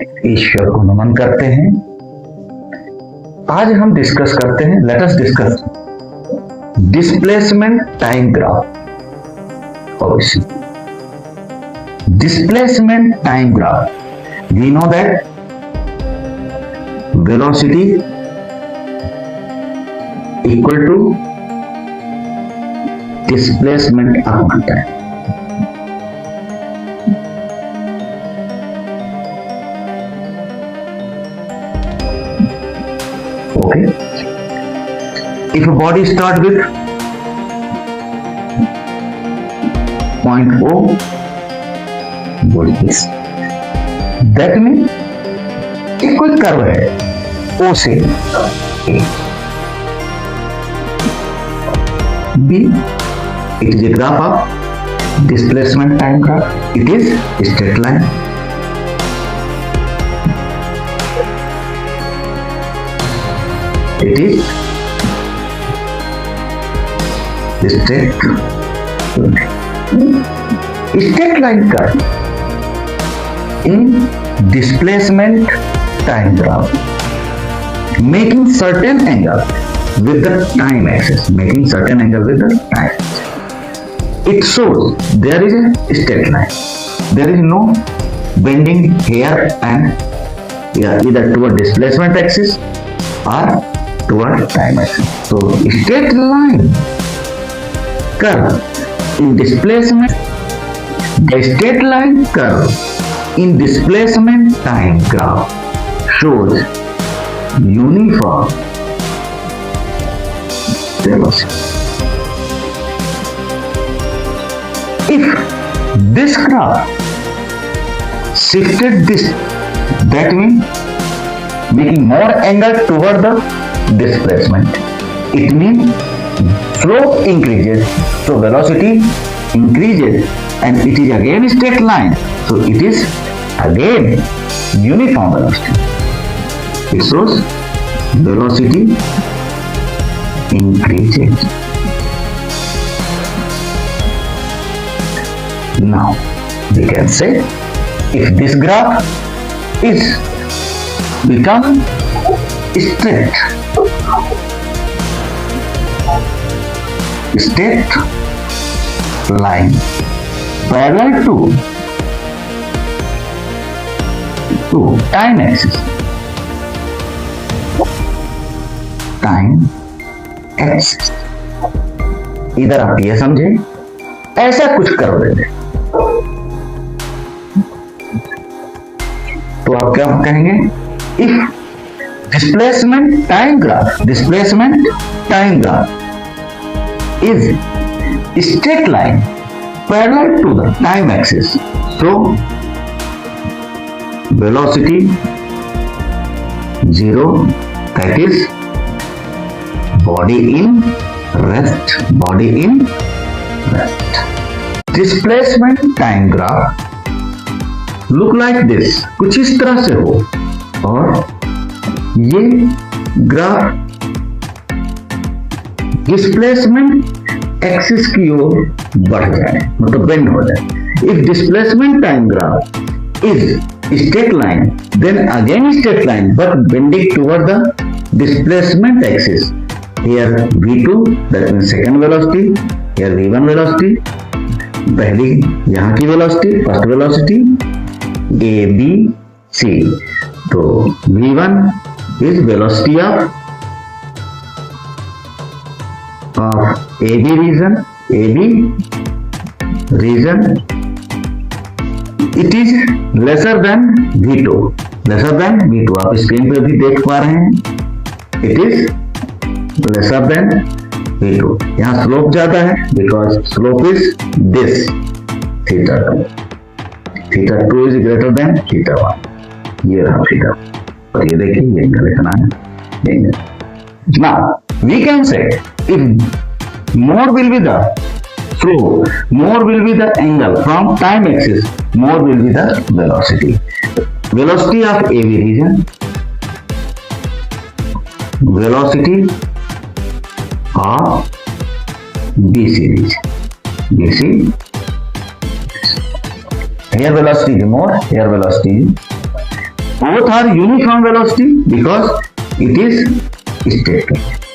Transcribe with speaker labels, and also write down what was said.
Speaker 1: ईश्वर को नमन करते हैं। आज हम डिस्कस करते हैं, let us discuss displacement time graph. Obviously displacement time graph, we know that velocity equal to displacement upon time. Okay, if a body start with point O, body is, that means एक कोई curve है O से A, B, it is a graph of displacement time graph. It is a straight line. It is straight line curve in displacement time graph, making certain angle with the time axis, It shows there is a straight line. There is no bending here and here, either toward displacement axis or toward time axis. So straight line curve in displacement, the straight line curve in displacement time graph shows uniform velocity. If this graph shifted this, that means making more angle toward the displacement. It means slope increases, so velocity increases, and it is again straight line. So it is again uniform velocity. It shows velocity increases. Now we can say if this graph is become straight line parallel to time axis, इधर आप ये समझे, ऐसा कुछ कर देते तो आप क्या कहेंगे? If displacement time graph is straight line parallel to the time axis, so velocity 0, that is body in rest. Displacement time graph look like this, कुछ इस तरह से हो, और ये ग्राफ डिस्प्लेसमेंट एक्सिस की ओर बढ़ जाए, मतलब बेंड हो जाए। If displacement time graph is straight line, then again straight line but bending toward the displacement axis. Here v2, that means second velocity, here v1 velocity, पहली यहाँ की velocity, first velocity a b c, तो v1 is velocity of AB region, it is lesser than V2, आप screen पे भी देख पा रहे हैं, it is lesser than V2. यहाँ स्लोप ज्यादा है because slope is this theta 2 is greater than theta 1. ये रहा theta, और ये देखिए ये एंगल इतना है. Now we can say if more will be the flow, more will be the angle from time axis, more will be the velocity. Velocity of AB region, velocity of BC region. Here velocity is more, here velocity is both are uniform velocity because it is stationary.